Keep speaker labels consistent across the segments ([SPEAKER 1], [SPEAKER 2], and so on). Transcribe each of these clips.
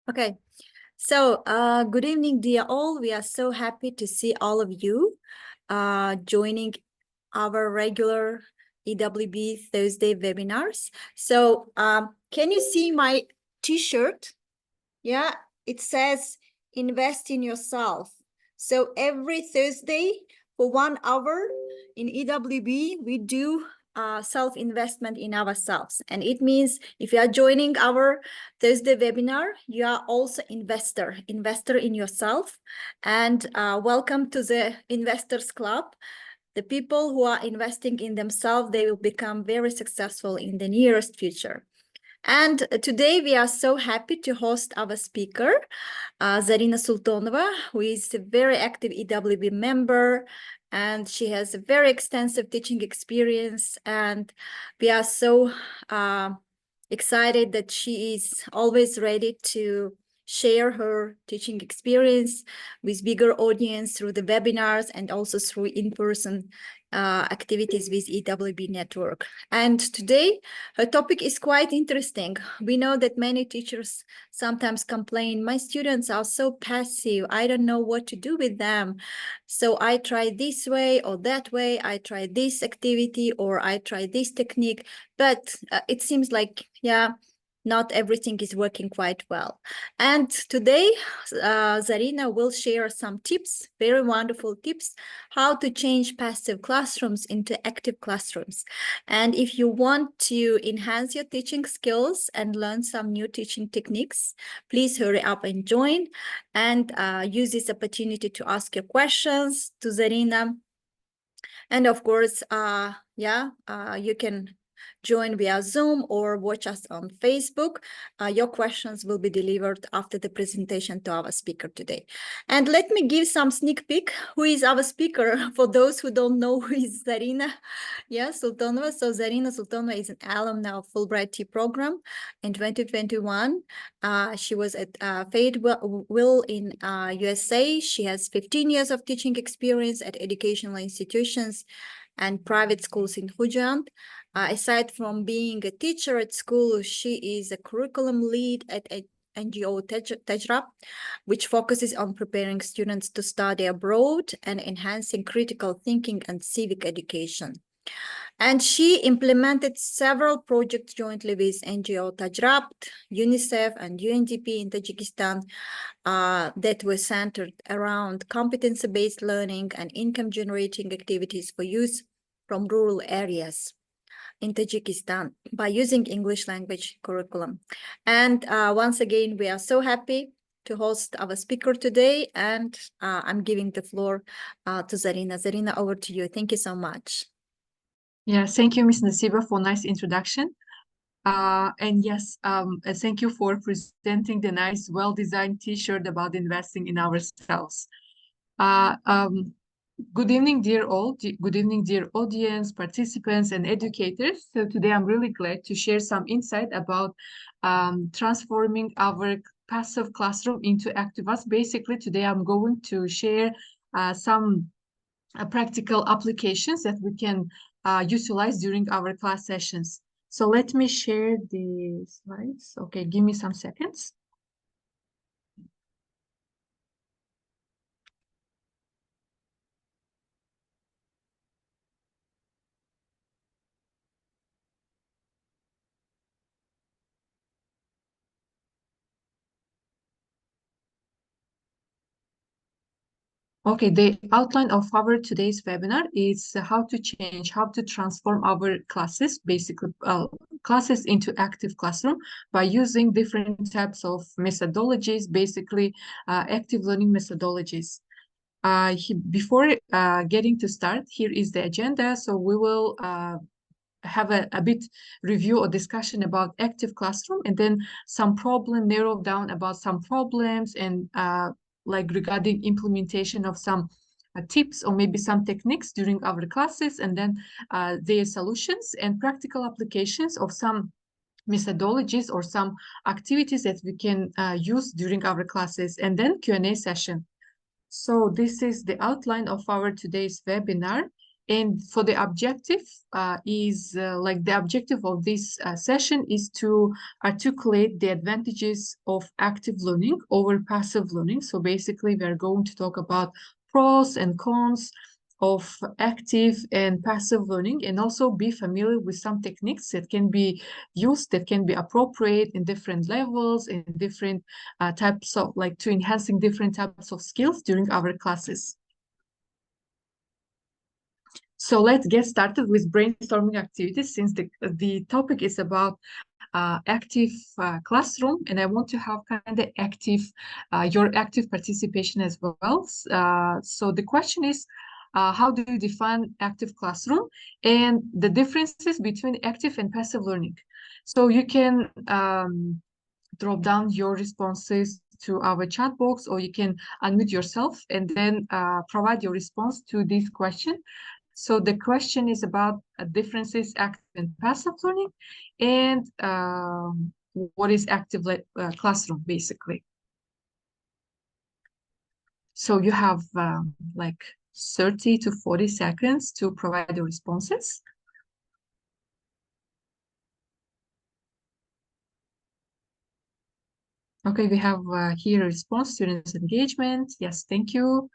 [SPEAKER 1] Okay, so good evening, dear all. We are so happy to see all of you joining our regular EWB Thursday webinars. So can you see my t-shirt? Yeah, it says invest in yourself. So every Thursday for 1 hour in EWB, we do self-investment in ourselves. And it means if you are joining our Thursday webinar, you are also investor in yourself. And welcome to the Investors Club. The people who are investing in themselves, they will become very successful in the nearest future. And today we are so happy to host our speaker, Zarrina Sultonova, who is a very active EWB member, and she has a very extensive teaching experience. And we are so excited that she is always ready to share her teaching experience with bigger audience through the webinars and also through in-person activities with EWB network. And today her topic is quite interesting. We know that many teachers sometimes complain, my students are so passive, I don't know what to do with them. So I try this way or that way, I try this activity or I try this technique, but it seems like, yeah, not everything is working quite well. And today, Zarrina will share some tips, very wonderful tips, how to change passive classrooms into active classrooms. And if you want to enhance your teaching skills and learn some new teaching techniques, please hurry up and join and use this opportunity to ask your questions to Zarrina. And of course, you can join via Zoom or watch us on Facebook. Your questions will be delivered after the presentation to our speaker today. And let me give some sneak peek. Who is our speaker? For those who don't know who is Zarrina, Sultonova. So Zarrina Sultonova is an alumna of Fulbright T program. In 2021, she was at Fayetteville in USA. She has 15 years of teaching experience at educational institutions and private schools in Hujan. Aside from being a teacher at school, she is a curriculum lead at NGO Tejrab, which focuses on preparing students to study abroad and enhancing critical thinking and civic education. And she implemented several projects jointly with NGO Tejrab, UNICEF, and UNDP in Tajikistan that were centered around competency-based learning and income-generating activities for youth from rural areas in Tajikistan by using English language curriculum. And once again, we are so happy to host our speaker today, and I'm giving the floor to Zarrina. Zarrina, over to you. Thank you so much.
[SPEAKER 2] Yeah, thank you, Ms. Nasiba, for nice introduction. And yes, thank you for presenting the nice, well-designed T-shirt about investing in ourselves. Good evening, dear all. Good evening, dear audience, participants, and educators. So today I'm really glad to share some insight about transforming our passive classroom into active ones. Basically, today I'm going to share some practical applications that we can utilize during our class sessions. So let me share the slides. Okay, give me some seconds. Okay, the outline of our today's webinar is how to transform our classes, basically classes into active classroom by using different types of methodologies, basically active learning methodologies. Before getting to start, here is the agenda. So we will have a bit review or discussion about active classroom, and then narrow down about some problems and like regarding implementation of some tips or maybe some techniques during our classes, and then their solutions and practical applications of some methodologies or some activities that we can use during our classes, and then Q&A session. So this is the outline of our today's webinar. And for the objective is like the objective of this session is to articulate the advantages of active learning over passive learning. So basically, we're going to talk about pros and cons of active and passive learning, and also be familiar with some techniques that can be used, that can be appropriate in different levels, in different types of, like, to enhancing different types of skills during our classes. So let's get started with brainstorming activities, since the topic is about active classroom, and I want to have kind of active, your active participation as well. So the question is, how do you define active classroom and the differences between active and passive learning? So you can drop down your responses to our chat box, or you can unmute yourself and then provide your response to this question. So the question is about differences active and passive learning, and what is active classroom, basically. So you have like 30 to 40 seconds to provide the responses. Okay, we have here a response, students engagement. Yes, thank you.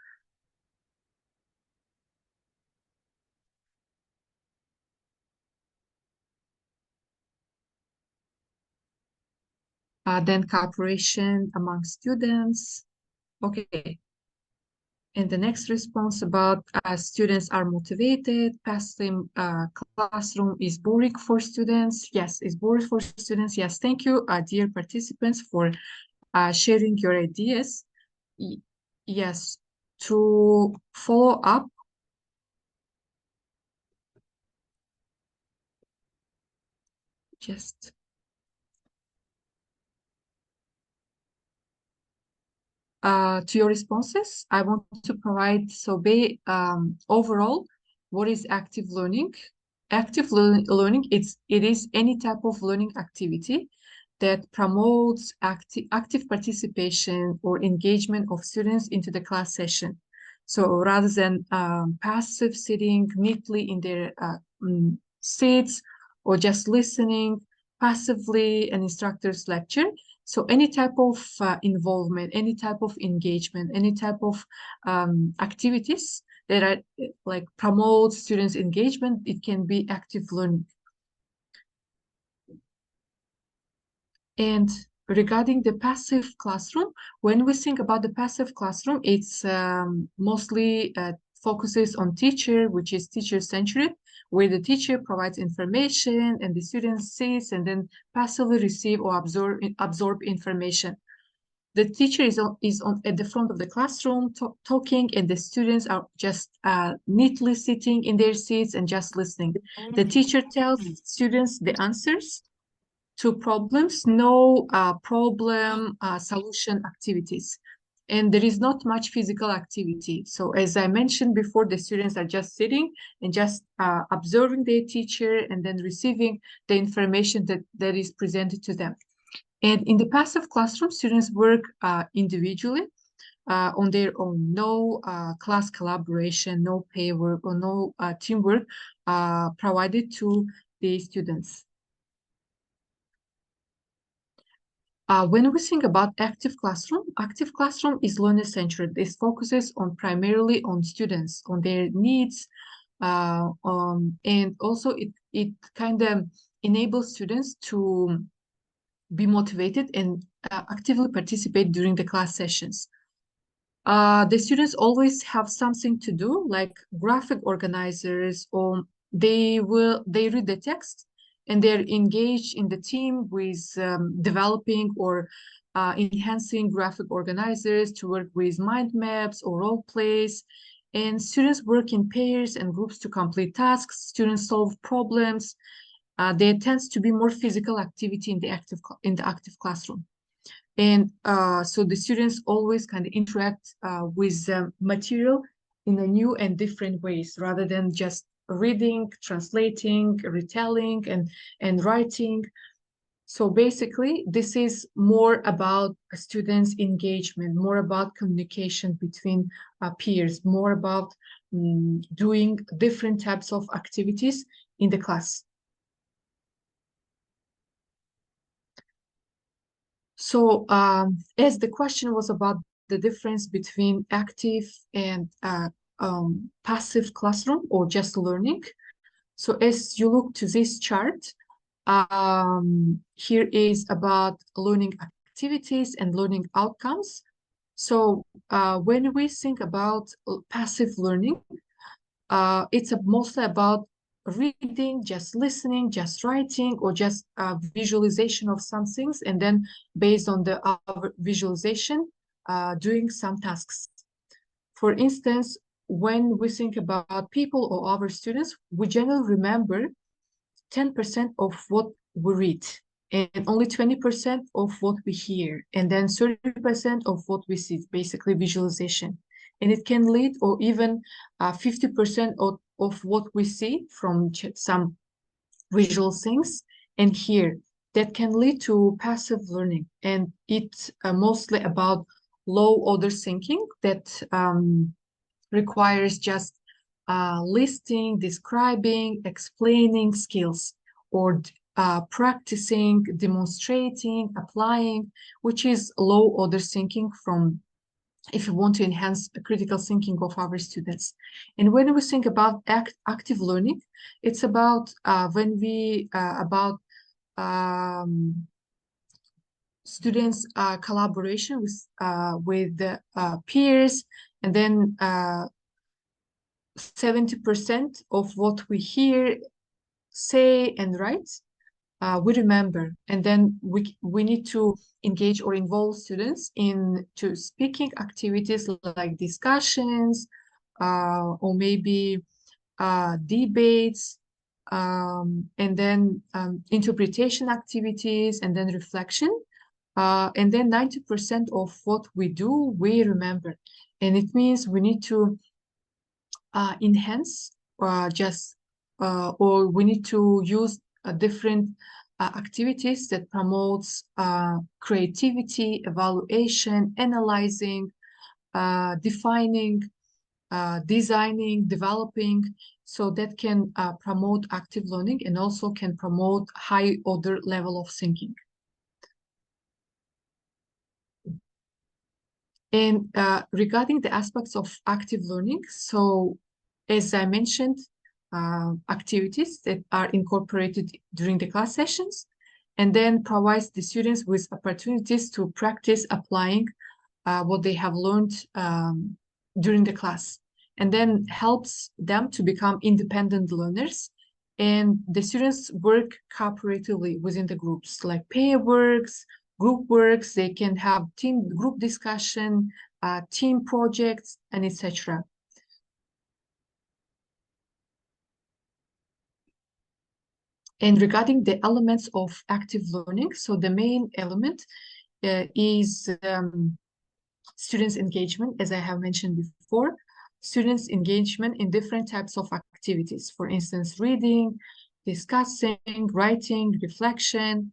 [SPEAKER 2] Then cooperation among students. Okay. And the next response about students are motivated, passive classroom is boring for students. Yes, it's boring for students. Yes, thank you, dear participants, for sharing your ideas. Yes, to follow up, just to your responses, I want to provide, so overall, what is active learning? Active learning, it is any type of learning activity that promotes active participation or engagement of students into the class session. So rather than passive sitting neatly in their seats or just listening passively an instructor's lecture, so any type of involvement, any type of engagement, any type of activities that are like promote students' engagement, it can be active learning. And regarding the passive classroom, when we think about the passive classroom, it's mostly focuses on teacher, which is teacher-centered, where the teacher provides information and the student sits and then passively receive or absorb information. The teacher is at the front of the classroom talking, and the students are just neatly sitting in their seats and just listening. The teacher tells students the answers to problems, no problem solution activities. And there is not much physical activity. So as I mentioned before, the students are just sitting and just observing their teacher and then receiving the information that is presented to them. And in the passive classroom, students work individually on their own. No class collaboration, no pair work, or no teamwork provided to the students. When we think about active classroom is learner-centered. This focuses on primarily on students, on their needs, and also it kind of enables students to be motivated and actively participate during the class sessions. The students always have something to do, like graphic organizers, or they read the text and they're engaged in the team with developing or enhancing graphic organizers to work with mind maps or role plays. And students work in pairs and groups to complete tasks. Students solve problems. There tends to be more physical activity in the active classroom. And so the students always kind of interact with the material in a new and different ways, rather than just reading, translating, retelling, and writing. So basically, this is more about students' engagement, more about communication between peers, more about doing different types of activities in the class. So as the question was about the difference between active and passive classroom or just learning. So as you look to this chart, here is about learning activities and learning outcomes. So when we think about passive learning, it's mostly about reading, just listening, just writing, or just visualization of some things, and then based on the visualization, doing some tasks. For instance, when we think about people or our students, we generally remember 10% of what we read and only 20% of what we hear, and then 30% of what we see, basically visualization. And it can lead, or even 50% of what we see from some visual things and hear, that can lead to passive learning. And it's mostly about low order thinking that requires just listing, describing, explaining skills, or practicing, demonstrating, applying, which is low order thinking from if you want to enhance critical thinking of our students. And when we think about active learning, it's about students collaboration with peers, and then 70% of what we hear, say, and write, we remember. And then we need to engage or involve students into speaking activities like discussions, or maybe debates, and then interpretation activities, and then reflection. And then 90% of what we do, we remember. And it means we need to enhance or we need to use different activities that promotes creativity, evaluation, analyzing, defining, designing, developing, so that can promote active learning and also can promote high order level of thinking. And regarding the aspects of active learning, so as I mentioned, activities that are incorporated during the class sessions, and then provides the students with opportunities to practice applying what they have learned during the class, and then helps them to become independent learners. And the students work cooperatively within the groups, like pair works, group works. They can have group discussion, team projects, and etc. And regarding the elements of active learning, so the main element is students' engagement, as I have mentioned before. Students' engagement in different types of activities, for instance, reading, discussing, writing, reflection.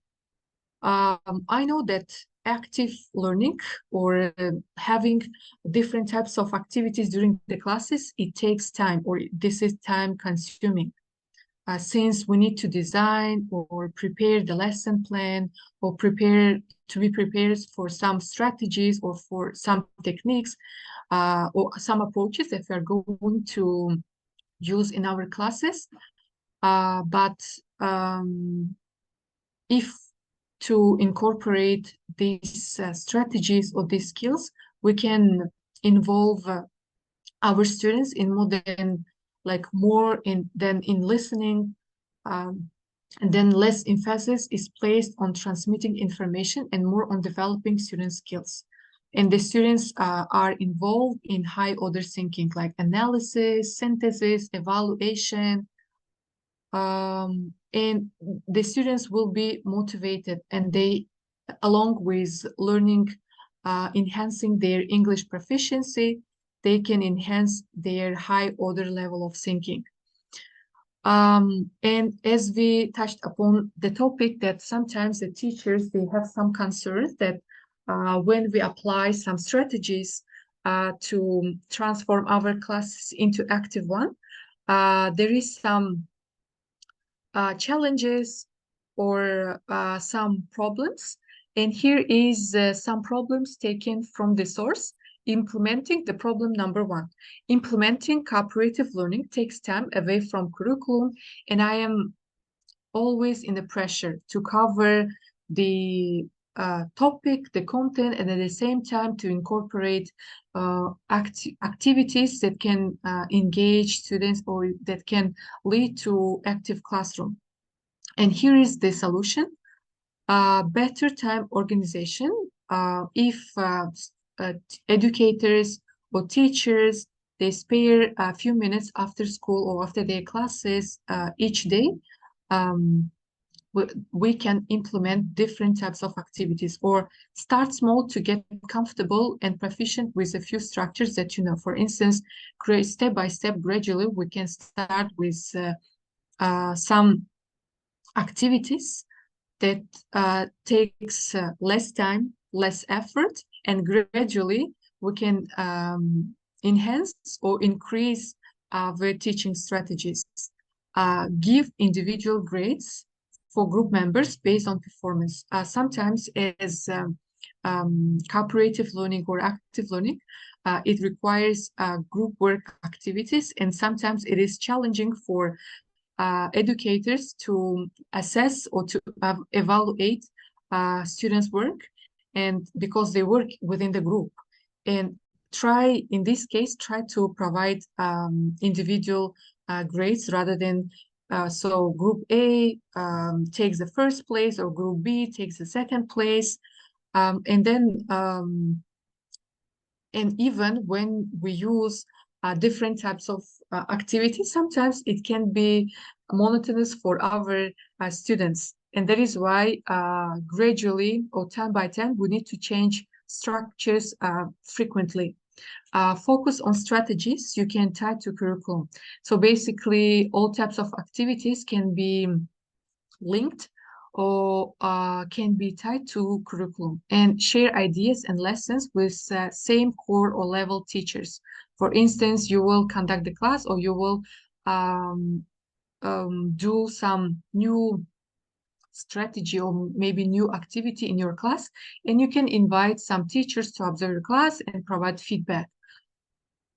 [SPEAKER 2] I know that active learning or having different types of activities during the classes, it takes time, or this is time consuming. Since we need to design or prepare the lesson plan, or be prepared for some strategies or for some techniques or some approaches that we are going to use in our classes. But if to incorporate these strategies or these skills, we can involve our students in more than in listening, and then less emphasis is placed on transmitting information and more on developing student skills. And the students are involved in high order thinking, like analysis, synthesis, evaluation, and the students will be motivated, and they, along with learning, enhancing their English proficiency, they can enhance their high order level of thinking. And as we touched upon the topic that sometimes the teachers, they have some concerns that when we apply some strategies to transform our classes into active one, there is some challenges or some problems. And here is some problems taken from the source. Implementing the problem number one. Implementing cooperative learning takes time away from curriculum, and I am always in the pressure to cover the topic, the content, and at the same time to incorporate activities that can engage students or that can lead to active classroom. And here is the solution. Better time organization. If educators or teachers, they spare a few minutes after school or after their classes each day, um, we can implement different types of activities or start small to get comfortable and proficient with a few structures that you know. For instance, step by step, gradually, we can start with some activities that takes less time, less effort, and gradually we can enhance or increase the teaching strategies. Give individual grades for group members based on performance. Sometimes as cooperative learning or active learning, it requires group work activities, and sometimes it is challenging for educators to assess or to evaluate students' work, and because they work within the group. And in this case, try to provide individual grades rather than so group A takes the first place or group B takes the second place. And then and even when we use different types of activities, sometimes it can be monotonous for our students. And that is why gradually or time by time, we need to change structures frequently. Focus on strategies you can tie to curriculum. So basically, all types of activities can be linked or can be tied to curriculum, and share ideas and lessons with same core or level teachers. For instance, you will conduct the class or you will do some new strategy or maybe new activity in your class, and you can invite some teachers to observe your class and provide feedback.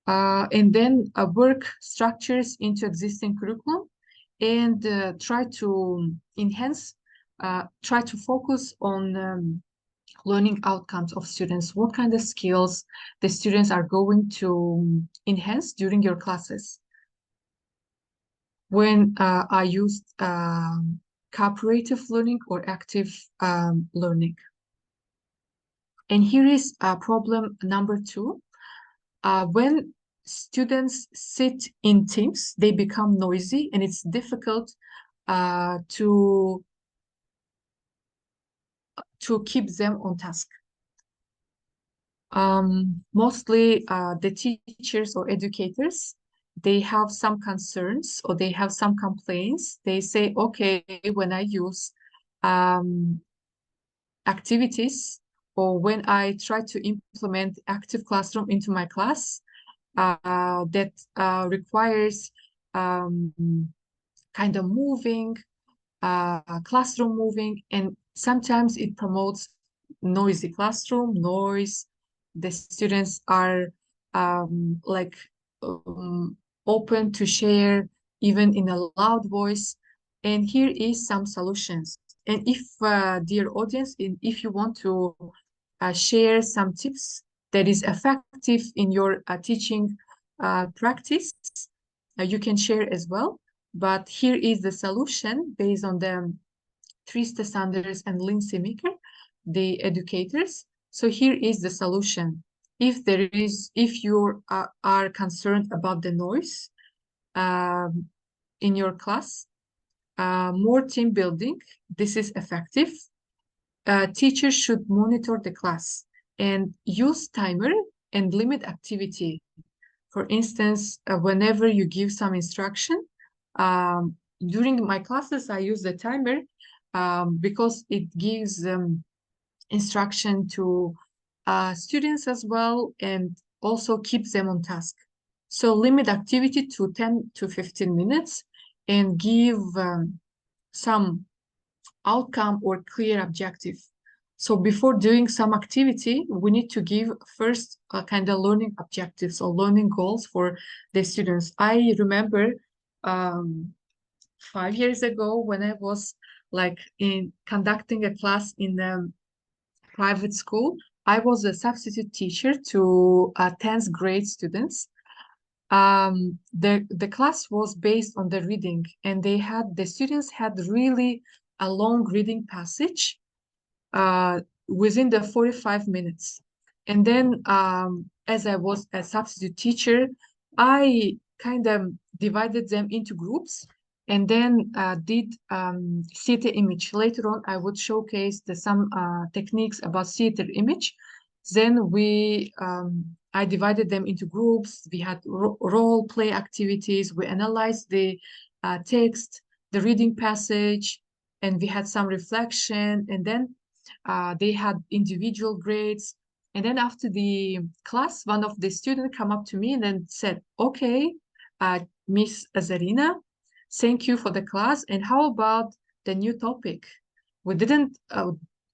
[SPEAKER 2] And then work structures into existing curriculum and try to enhance, try to focus on learning outcomes of students, what kind of skills the students are going to enhance during your classes. When I used cooperative learning or active learning. And here is problem number two. When students sit in teams, they become noisy and it's difficult to keep them on task. Mostly the teachers or educators, they have some concerns or they have some complaints. They say, okay, when I use activities or when I try to implement active classroom into my class, that requires kind of moving, classroom moving, and sometimes it promotes noisy classroom, noise. The students are like open to share even in a loud voice. And here is some solutions. And if, dear audience, if you want to share some tips that is effective in your teaching practice, you can share as well. But here is the solution based on the Trista Sanders and Lindsay Meeker, the educators. So here is the solution. If you are concerned about the noise in your class, more team building, this is effective. Teachers should monitor the class and use timer and limit activity. For instance, whenever you give some instruction, During my classes, I use the timer because it gives instruction to students as well and also keeps them on task. So limit activity to 10 to 15 minutes and give some outcome or clear objective. So before doing some activity, we need to give first a kind of learning objectives or learning goals for the students. I remember 5 years ago when I was like in conducting a class in a private school, I was a substitute teacher to 10th grade students. The class was based on the reading, and the students had really a long reading passage uh, within the 45 minutes. And then, as I was a substitute teacher, I kind of divided them into groups and then did theater image. Later on, I would showcase some techniques about theater image. Then I divided them into groups. We had role play activities. We analyzed the text, the reading passage, and we had some reflection. And then they had individual grades. And then after the class, one of the students come up to me and then said, okay, Miss Zarrina, thank you for the class. And how about the new topic? We didn't,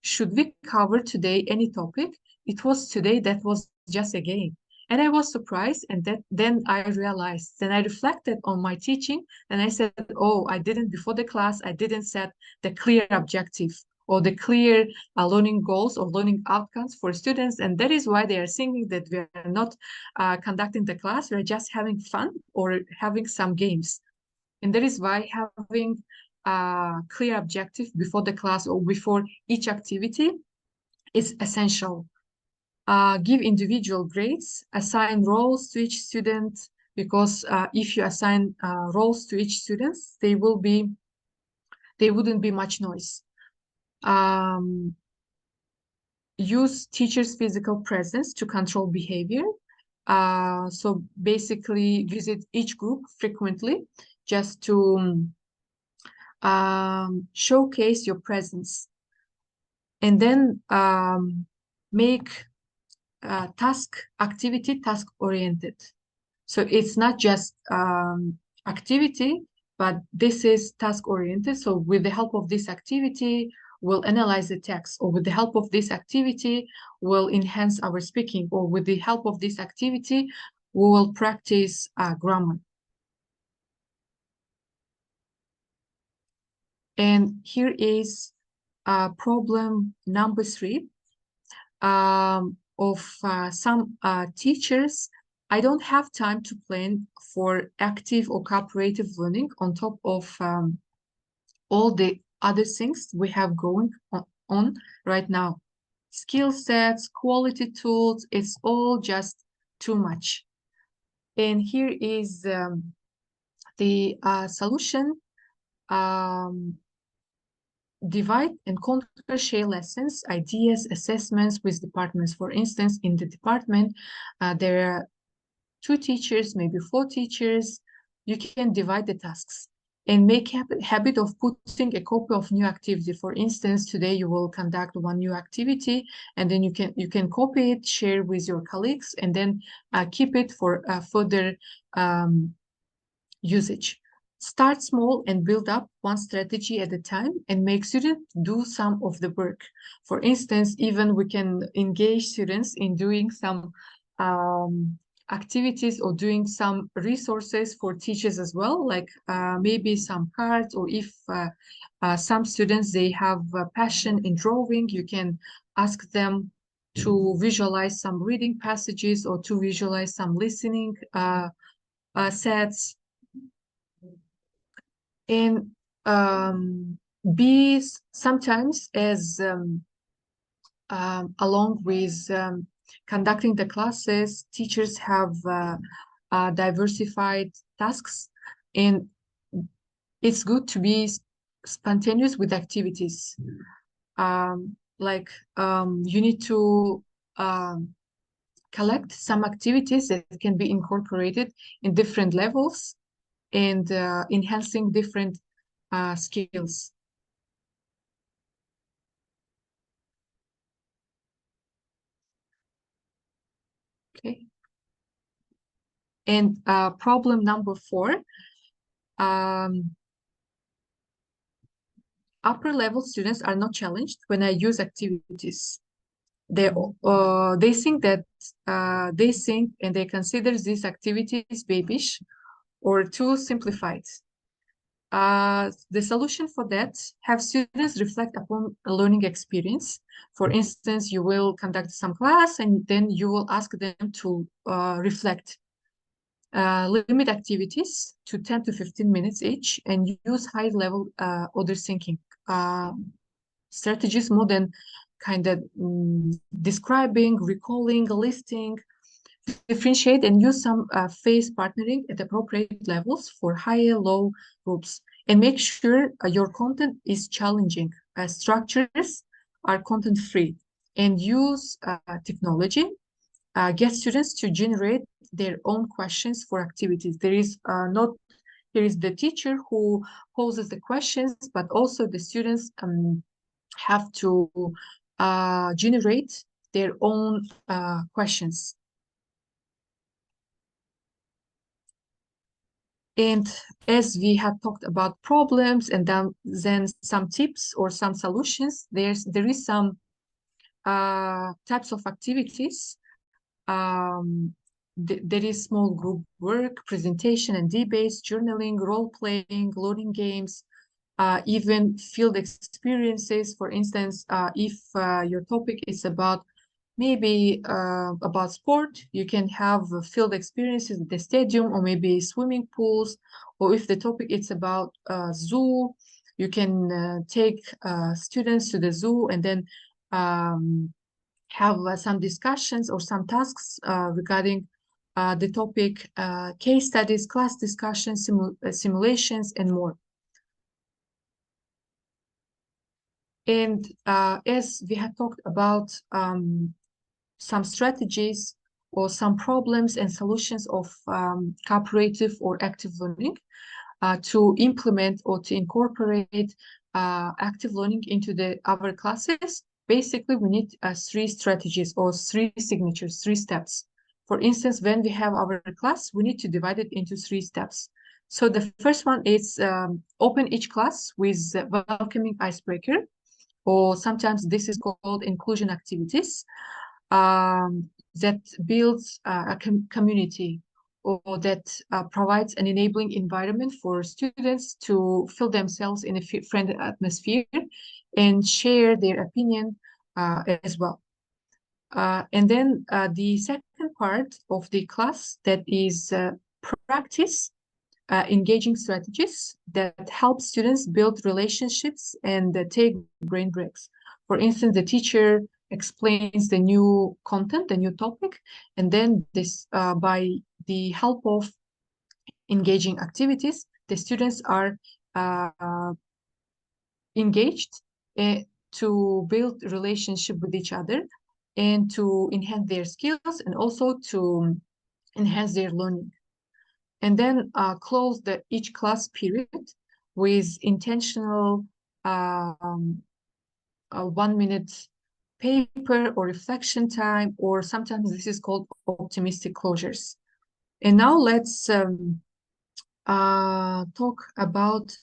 [SPEAKER 2] should we cover today any topic? It was today that was just a game. And I was surprised. And then I realized, then I reflected on my teaching and I said, oh, I didn't, before the class, I didn't set the clear objective or the clear learning goals or learning outcomes for students. And that is why they are thinking that we are not conducting the class, we're just having fun or having some games. And that is why having a clear objective before the class or before each activity is essential. Give individual grades, assign roles to each student, because if you assign roles to each student, they wouldn't be much noise. Use teachers' physical presence to control behavior. So basically visit each group frequently just to showcase your presence. And then make task oriented. So it's not just activity, but this is task oriented. So with the help of this activity, we'll analyze the text, or with the help of this activity, we'll enhance our speaking, or with the help of this activity, we will practice grammar. And here is problem number 3 of some teachers. I don't have time to plan for active or cooperative learning on top of all the other things we have going on right now. Skill sets, quality tools, it's all just too much. And here is the solution. Divide and conquer, share lessons, ideas, assessments with departments. For instance, in the department, there are 2 teachers, maybe 4 teachers. You can divide the tasks and make habit of putting a copy of new activity. For instance, today you will conduct one new activity, and then you can copy it, share with your colleagues, and then keep it for further usage. Start small and build up one strategy at a time and make students do some of the work. For instance, even we can engage students in doing some activities or doing some resources for teachers as well, like maybe some cards, or if some students, they have a passion in drawing, you can ask them to visualize some reading passages or to visualize some listening sets. And be sometimes as along with conducting the classes, teachers have diversified tasks, and it's good to be spontaneous with activities. You need to collect some activities that can be incorporated in different levels. and enhancing different skills. Okay. And problem number 4, upper level students are not challenged when I use activities. They think that they think and they consider these activities babyish or too simplified. The solution for that, have students reflect upon a learning experience. For instance, you will conduct some class and then you will ask them to reflect. Limit activities to 10 to 15 minutes each and use high-level order thinking strategies more than kind of describing, recalling, listing. Differentiate and use some phase partnering at appropriate levels for higher, low groups. And make sure your content is challenging. Structures are content-free. And use technology. Get students to generate their own questions for activities. There is the teacher who poses the questions, but also the students have to generate their own questions. And as we have talked about problems and then some tips or some solutions, there is some types of activities. There is small group work, presentation and debates, journaling, role-playing, learning games, even field experiences. For instance, if your topic is about maybe about sport, you can have field experiences at the stadium or maybe swimming pools. Or if the topic is about zoo, you can take students to the zoo and then have some discussions or some tasks regarding the topic, case studies, class discussions, simulations, and more. And as we have talked about some strategies or some problems and solutions of cooperative or active learning to implement or to incorporate active learning into our classes, basically we need 3 strategies or 3 signatures, 3 steps. For instance, when we have our class, we need to divide it into 3 steps. So the first one is open each class with welcoming icebreaker, or sometimes this is called inclusion activities, that builds a community or that provides an enabling environment for students to feel themselves in a friendly atmosphere and share their opinion as well. And then the second part of the class, that is practice engaging strategies that help students build relationships and take brain breaks. For instance, the teacher explains the new content, the new topic, and then this by the help of engaging activities, the students are engaged to build relationship with each other and to enhance their skills and also to enhance their learning. And then close each class period with intentional 1-minute paper or reflection time, or sometimes this is called optimistic closures. And now let's talk about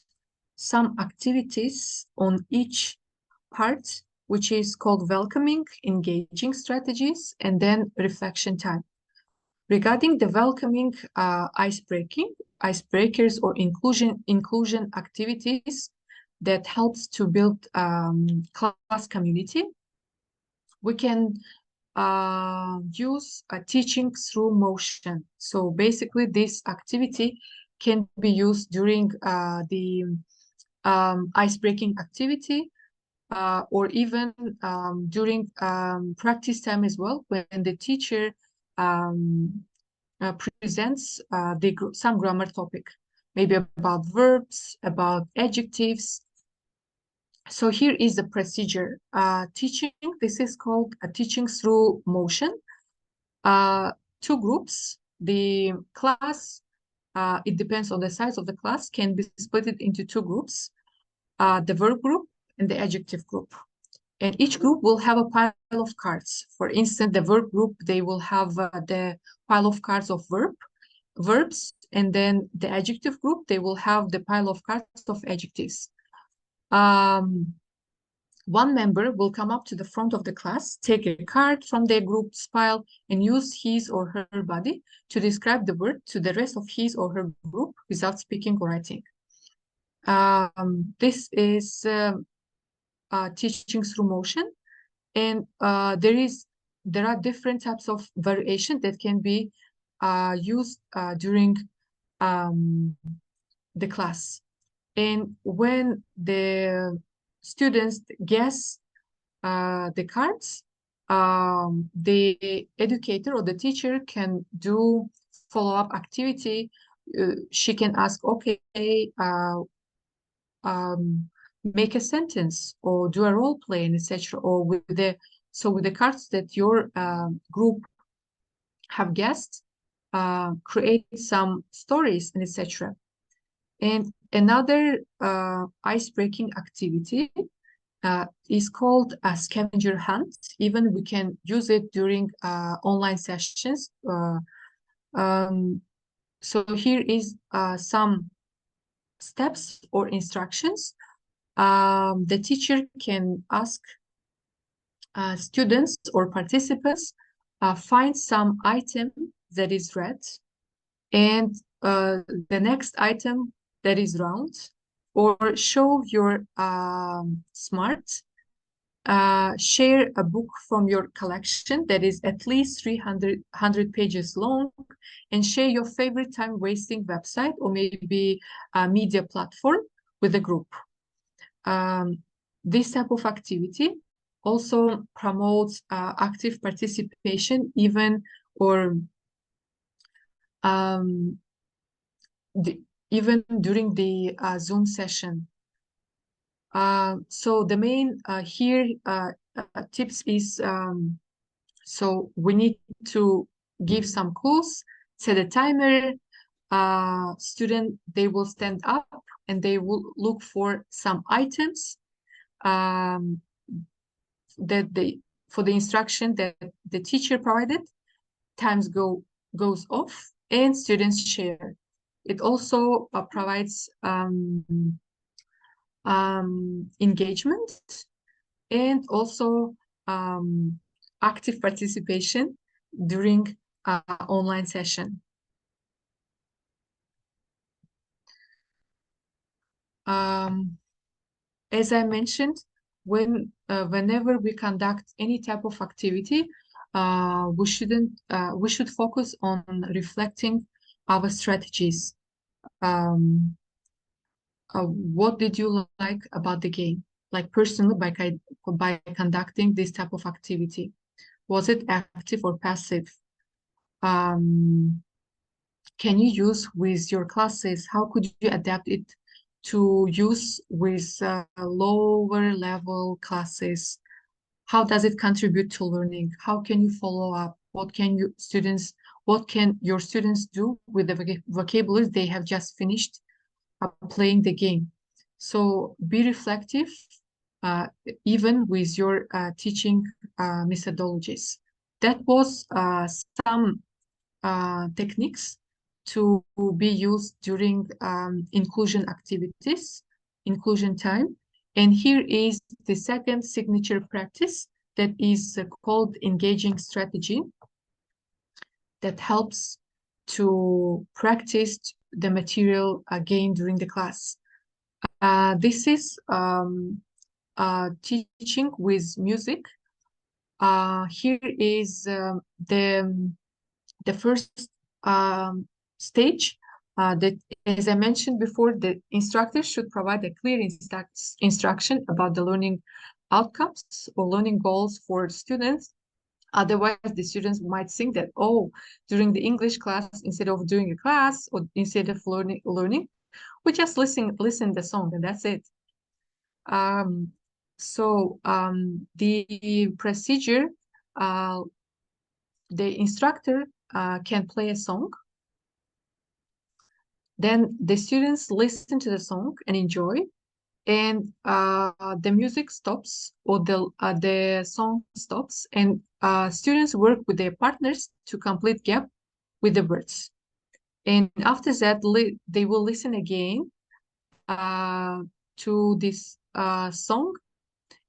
[SPEAKER 2] some activities on each part, which is called welcoming, engaging strategies, and then reflection time. Regarding the welcoming icebreakers or inclusion activities that helps to build class community, we can use teaching through motion. So basically this activity can be used during the ice-breaking activity or even during practice time as well, when the teacher presents some grammar topic, maybe about verbs, about adjectives. So here is the procedure. Teaching, this is called teaching through motion. 2 groups, the class it depends on the size of the class, can be split into two groups, the verb group and the adjective group. And each group will have a pile of cards. For instance, the verb group, they will have the pile of cards of verbs, and then the adjective group, they will have the pile of cards of adjectives. One member will come up to the front of the class, take a card from their group's pile, and use his or her body to describe the word to the rest of his or her group without speaking or writing. This is teaching through motion, and there are different types of variation that can be used during the class. And when the students guess the cards, the educator or the teacher can do follow-up activity. She can ask, okay, make a sentence or do a role play and etc. Or with the cards that your group have guessed, create some stories and etc. And another ice-breaking activity is called a scavenger hunt. Even we can use it during online sessions. So here is some steps or instructions. The teacher can ask students or participants find some item that is red, and the next item that is round, or show your smart. Share a book from your collection that is at least 300 pages long, and share your favorite time-wasting website or maybe a media platform with the group. This type of activity also promotes active participation, even even during the Zoom session. So the main tips is, so we need to give some clues, set a timer. Student, they will stand up and they will look for some items for the instruction that the teacher provided. Times goes off and students share. It also provides engagement and also active participation during online session. As I mentioned, whenever we conduct any type of activity, we should focus on reflecting our strategies. What did you like about the game? Like personally, by conducting this type of activity, was it active or passive? Can you use with your classes? How could you adapt it to use with lower level classes? How does it contribute to learning? How can you follow up? What can your students do with the vocabulary they have just finished playing the game? So be reflective, even with your teaching methodologies. That was some techniques to be used during inclusion activities, inclusion time. And here is the second signature practice that is called engaging strategy, that helps to practice the material again during the class. This is teaching with music. Here is the first stage that, as I mentioned before, the instructor should provide a clear instruction about the learning outcomes or learning goals for students. Otherwise, the students might think that, oh, during the English class, instead of doing a class or instead of learning, we just listen the song and that's it. The procedure, the instructor can play a song, Then the students listen to the song and enjoy, and the music stops, or the song stops, and students work with their partners to complete gap with the words. And after that, they will listen again uh, to this song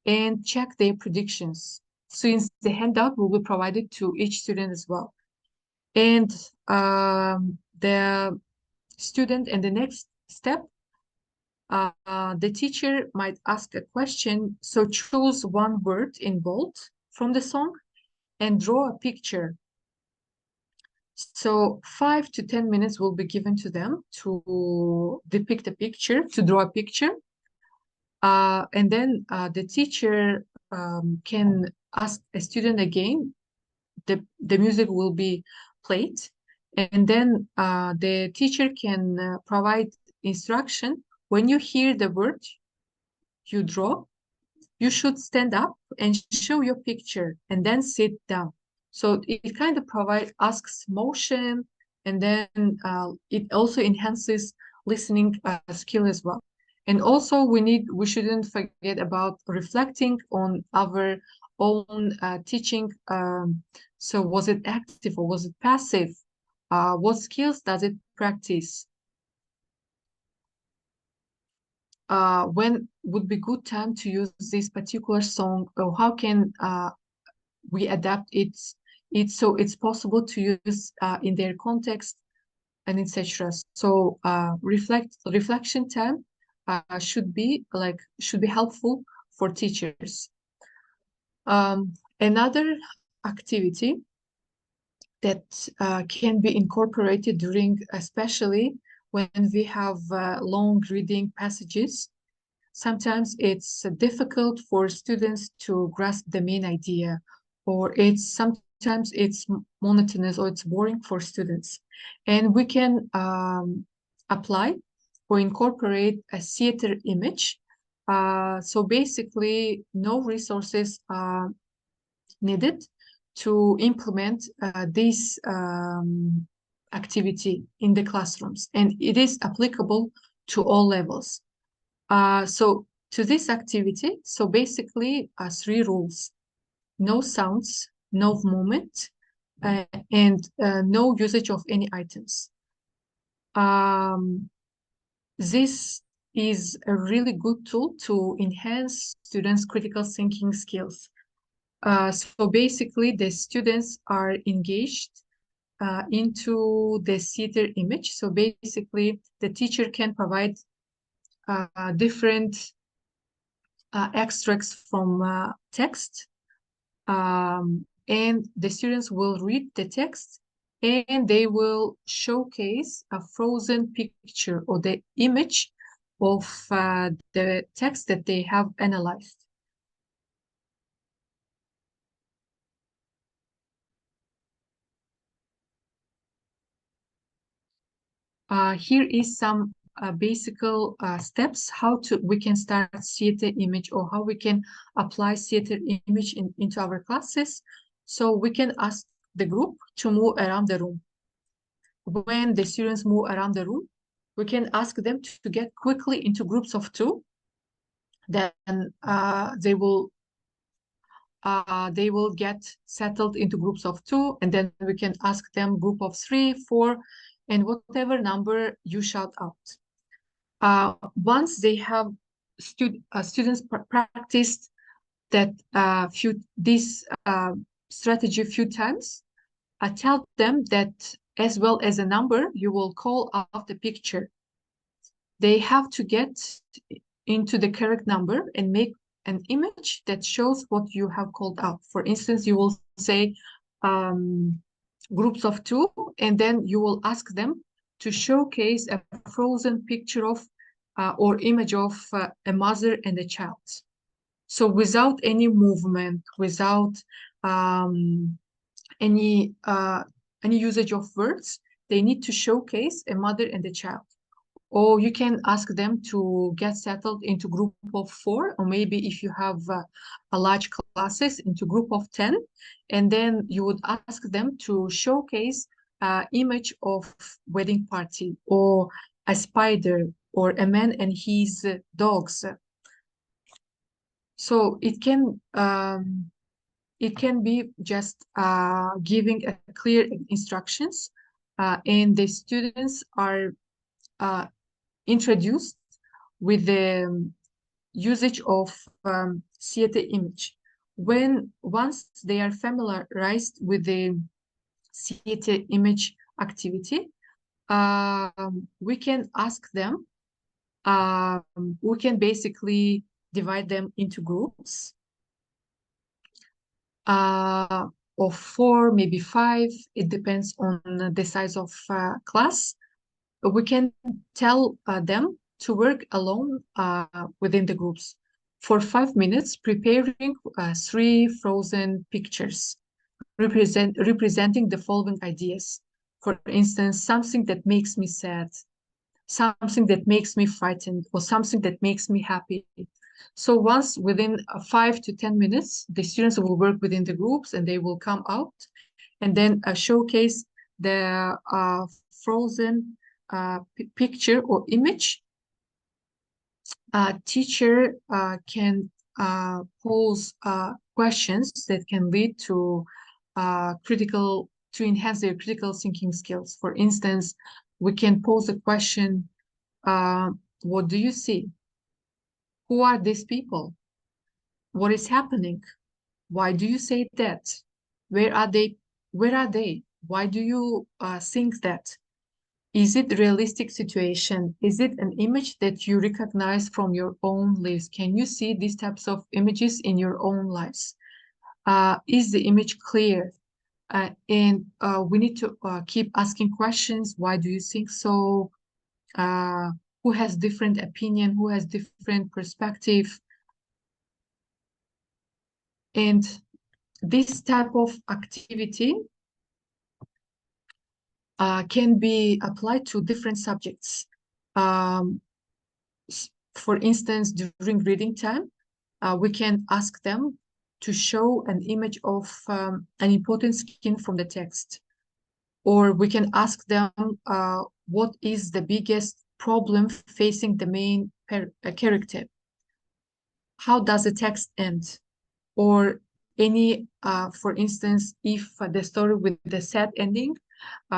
[SPEAKER 2] and check their predictions, since the handout will be provided to each student as well. And the student, and the next step, the teacher might ask a question. So choose one word in bold from the song and draw a picture. So 5 to 10 minutes will be given to them to depict a picture, to draw a picture. And then the teacher can ask a student again. The music will be played, and then the teacher can provide instruction. When you hear the word you draw, you should stand up and show your picture and then sit down. So it kind of asks motion, and then it also enhances listening skill as well. And also we shouldn't forget about reflecting on our own teaching. So was it active or was it passive? What skills does it practice? When would be good time to use this particular song, or how can we adapt it so it's possible to use in their context, and etc. So reflection time should be helpful for teachers. Another activity that can be incorporated during, especially when we have long reading passages. Sometimes it's difficult for students to grasp the main idea, or sometimes it's monotonous or it's boring for students. And we can apply or incorporate a theater image. So basically, no resources are needed to implement this activity in the classrooms, and it is applicable to all levels. So to this activity, so basically 3 rules: no sounds, no movement, and no usage of any items. This is a really good tool to enhance students' critical thinking skills. So basically, the students are engaged into the theater image. So basically, the teacher can provide different extracts from text, and the students will read the text, and they will showcase a frozen picture or the image of the text that they have analyzed. Here is some basic steps how we can start theater image, or how we can apply theater image into our classes. So we can ask the group to move around the room. When the students move around the room, we can ask them to get quickly into groups of 2. Then they will get settled into groups of 2, and then we can ask them group of 3, 4, and whatever number you shout out. Once they have students practiced that this strategy a few times, I tell them that as well as a number, you will call out the picture. They have to get into the correct number and make an image that shows what you have called out. For instance, you will say groups of 2, and then you will ask them to showcase a frozen picture of or image of a mother and a child. So without any movement, without any usage of words, they need to showcase a mother and a child. Or you can ask them to get settled into group of 4, or maybe if you have a large classes, into group of 10, and then you would ask them to showcase image of wedding party, or a spider, or a man and his dogs. So it can be just giving a clear instructions, and the students are uh, introduced with the usage of theater image. When once they are familiarized with the theater image activity, we can ask them, we can basically divide them into groups uh, of 4, maybe 5. It depends on the size of class. We can tell them to work alone within the groups for 5 minutes, preparing 3 frozen pictures representing the following ideas. For instance, something that makes me sad, something that makes me frightened, or something that makes me happy. So once within 5 to 10 minutes, the students will work within the groups and they will come out and then showcase the frozen picture or image. Teacher can pose questions that can lead to to enhance their critical thinking skills. For instance, we can pose a question, what do you see? Who are these people? What is happening? Why do you say that? Where are they? Where are they? Why do you think that? Is it a realistic situation? Is it an image that you recognize from your own lives? Can you see these types of images in your own lives? Is the image clear? And we need to keep asking questions. Why do you think so? Who has different opinion? Who has different perspective? And this type of activity can be applied to different subjects. Um, for instance, during reading time, we can ask them to show an image of an important skin from the text. Or we can ask them what is the biggest problem facing the main character? How does the text end? Or any, for instance, if the story with the sad ending,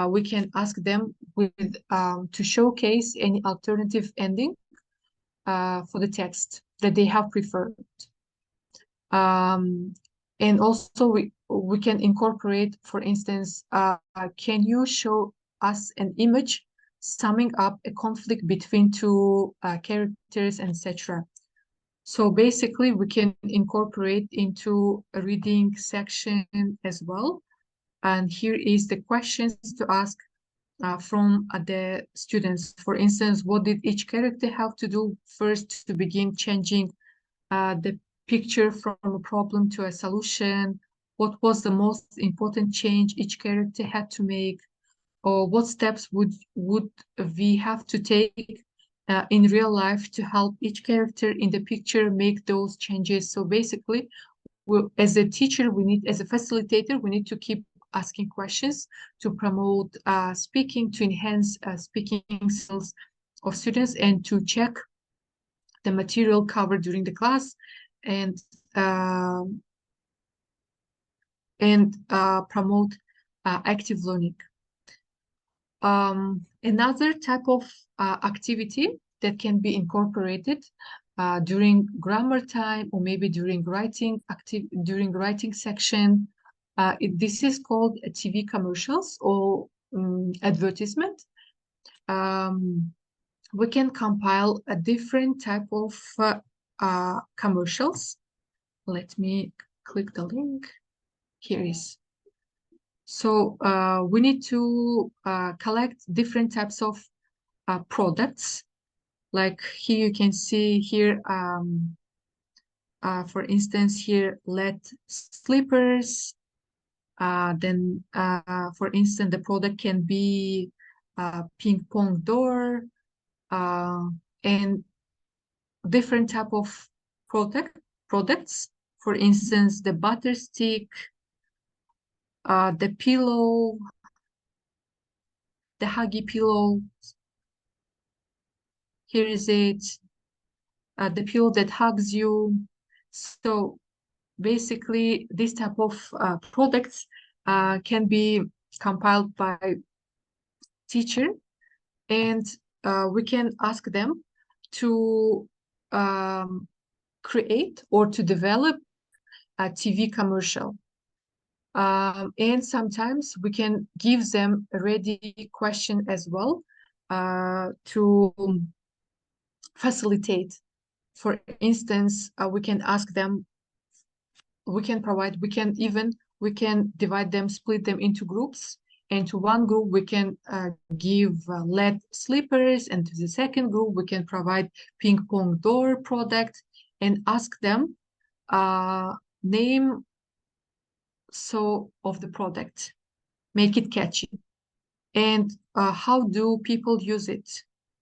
[SPEAKER 2] we can ask them to showcase any alternative ending for the text that they have preferred. And also we can incorporate, for instance, can you show us an image summing up a conflict between two characters, etc. So basically we can incorporate into a reading section as well. And here is the questions to ask from the students. For instance, what did each character have to do first to begin changing the picture from a problem to a solution? What was the most important change each character had to make? Or what steps would we have to take in real life to help each character in the picture make those changes? So basically, as a teacher, as a facilitator, we need to keep asking questions to promote speaking, to enhance speaking skills of students, and to check the material covered during the class, and uh, promote active learning. Another type of activity that can be incorporated during grammar time, or maybe during writing section. This is called TV commercials or advertisement. We can compile a different type of commercials. Let me click the link. Here is. So we need to collect different types of products. Like here you can see here, for instance, here, let slippers. Then, for instance, the product can be ping pong door, and different type of products. For instance, the butter stick, the pillow, the huggy pillow. Here is it. The pillow that hugs you. So basically, this type of products can be compiled by teacher, and we can ask them to um, create or to develop a TV commercial. And sometimes we can give them a ready question as well to facilitate. For instance, we can ask them, we can divide them, split them into groups. And to one group, we can give LED slippers, and to the second group, we can provide ping pong door product and ask them name of the product, make it catchy. And how do people use it?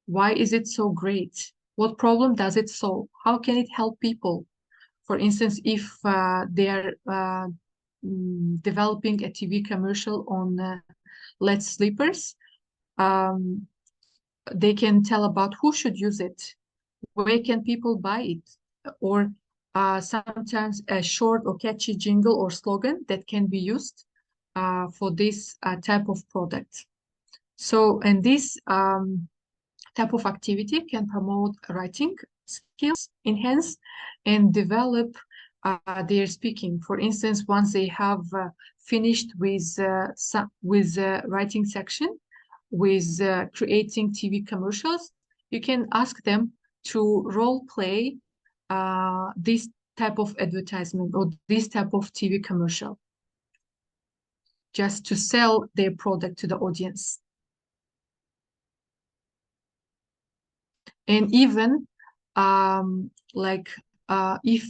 [SPEAKER 2] Why is it so great? What problem does it solve? How can it help people? For instance, if they are developing a TV commercial on LED sleepers, um, they can tell about who should use it, where can people buy it, or sometimes a short or catchy jingle or slogan that can be used for this type of product. So, and this type of activity can promote writing skills, enhance and develop their speaking. For instance, once they have finished with writing section, with creating TV commercials, you can ask them to role play this type of advertisement or this type of TV commercial, just to sell their product to the audience. And even if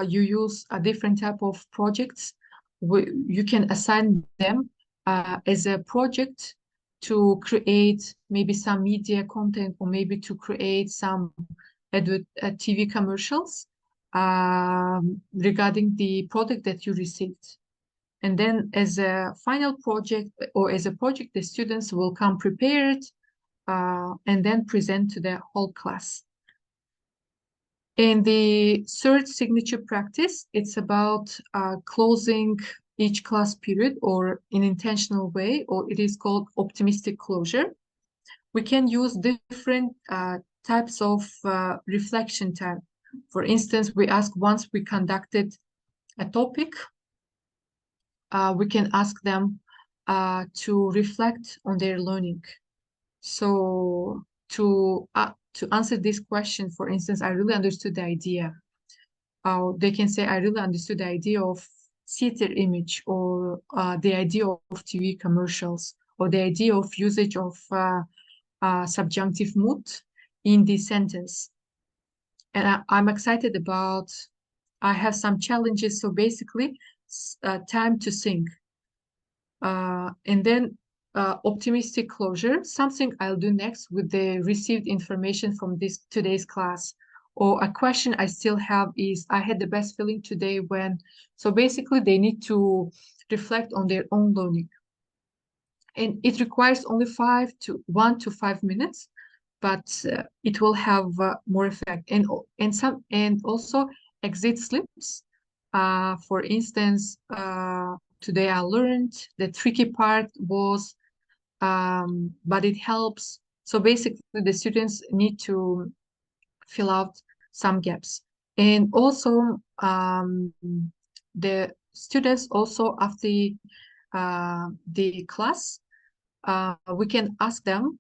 [SPEAKER 2] you use a different type of projects, you can assign them as a project to create maybe some media content, or maybe to create some TV commercials regarding the product that you received. And then as a final project, or as a project, the students will come prepared and then present to the whole class. And the third signature practice, it's about closing each class period or in intentional way, or it is called optimistic closure. We can use different types of reflection time. For instance, we ask, once we conducted a topic, we can ask them to reflect on their learning. So to answer this question, for instance, I really understood the idea. They can say, I really understood the idea of theater image, or the idea of TV commercials, or the idea of usage of subjunctive mood in the sentence. And I'm excited about, I have some challenges. So basically, time to think. And then optimistic closure, something I'll do next with the received information from today's class. Or a question I still have is, I had the best feeling today when. So basically, they need to reflect on their own learning. And it requires only 1 to 5 minutes, but it will have more effect. And also exit slips. For instance, today I learned the tricky part was, but it helps. So basically, the students need to fill out some gaps. And also, the students also, after the class, we can ask them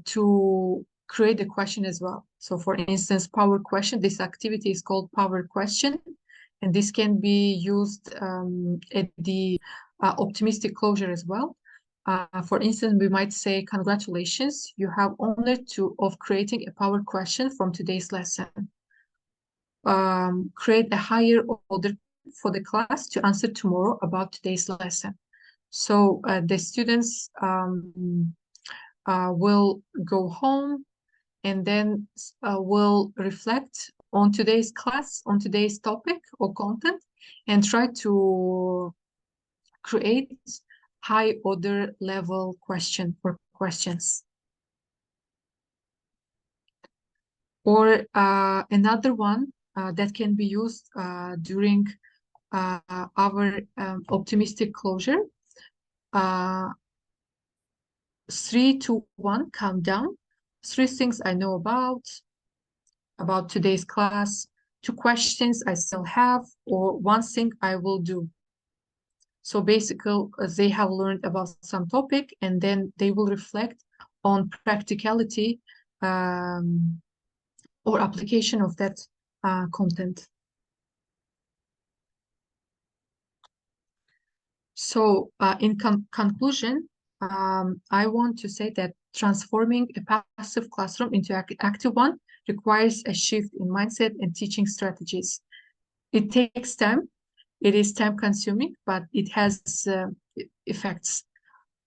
[SPEAKER 2] to create a question as well. So for instance, power question, this activity is called power question, and this can be used at the optimistic closure as well. For instance, we might say, congratulations, you have honor of creating a power question from today's lesson. Create a higher order for the class to answer tomorrow about today's lesson. So the students will go home and then will reflect on today's class, on today's topic or content, and try to create high order level question or questions. Or another one that can be used during our optimistic closure. 3, 2, 1, countdown. 3 things I know about today's class, 2 questions I still have, or 1 thing I will do. So basically, they have learned about some topic, and then they will reflect on practicality or application of that content. So in conclusion, I want to say that transforming a passive classroom into an active one requires a shift in mindset and teaching strategies. It takes time. It is time consuming, but it has effects.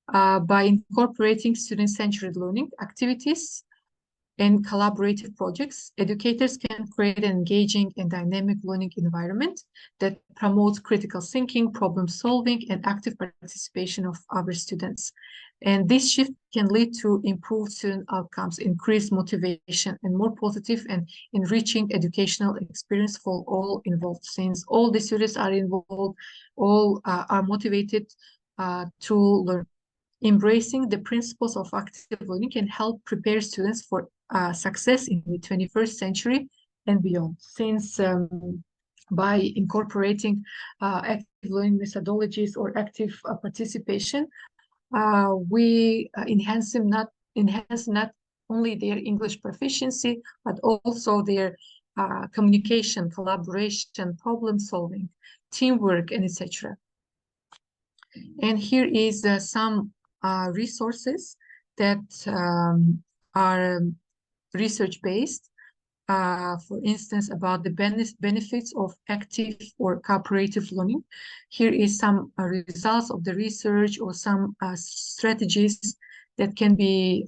[SPEAKER 2] By incorporating student-centered learning activities and collaborative projects, educators can create an engaging and dynamic learning environment that promotes critical thinking, problem solving, and active participation of our students. And this shift can lead to improved student outcomes, increased motivation, and more positive and enriching educational experience for all involved. Since all the students are involved, all are motivated to learn. Embracing the principles of active learning can help prepare students for success in the 21st century and beyond. Since by incorporating active learning methodologies or active participation, we enhance not only their English proficiency, but also their communication, collaboration, problem solving, teamwork, and etc. And here is some resources that are research-based, for instance, about the benefits of active or cooperative learning. Here is some results of the research or some strategies that can be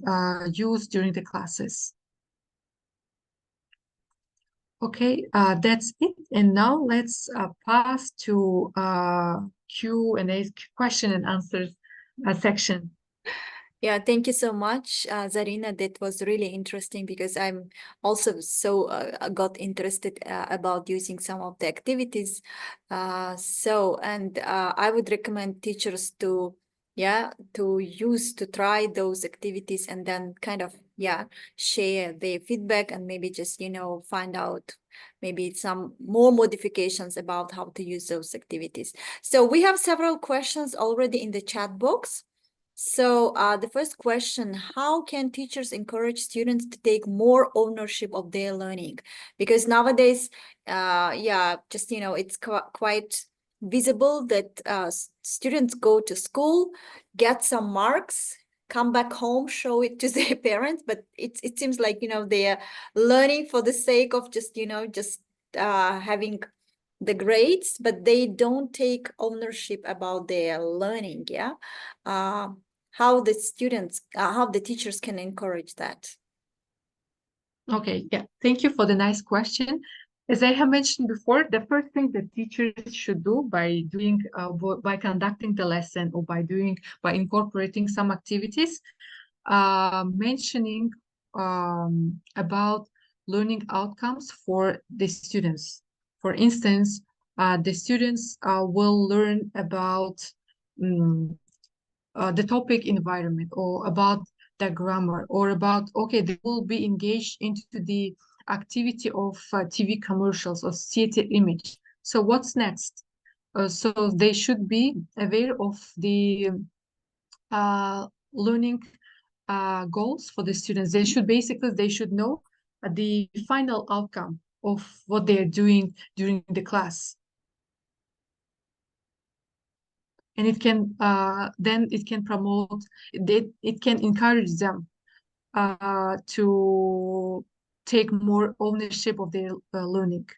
[SPEAKER 2] used during the classes. Okay, that's it. And now let's pass to Q&A, question and answers section.
[SPEAKER 1] Yeah, thank you so much, Zarina. That was really interesting because I'm also so got interested about using some of the activities. And I would recommend teachers to, yeah, to try those activities and then kind of, yeah, share their feedback and maybe just, find out maybe some more modifications about how to use those activities. So we have several questions already in the chat box. So the first question, how can teachers encourage students to take more ownership of their learning? Because nowadays, it's quite visible that students go to school, get some marks, come back home, show it to their parents, but it seems like, they're learning for the sake of just having the grades, but they don't take ownership about their learning. Yeah. How the teachers can encourage that.
[SPEAKER 2] Okay, yeah, thank you for the nice question. As I have mentioned before, the first thing that teachers should do by conducting the lesson or by incorporating some activities, mentioning about learning outcomes for the students. For instance, the students will learn about the topic environment or about the grammar or about, okay, they will be engaged into the activity of TV commercials or theater image. So what's next? So they should be aware of the learning goals for the students. They should know the final outcome of what they're doing during the class. And it can then it can promote it can encourage them to take more ownership of their learning.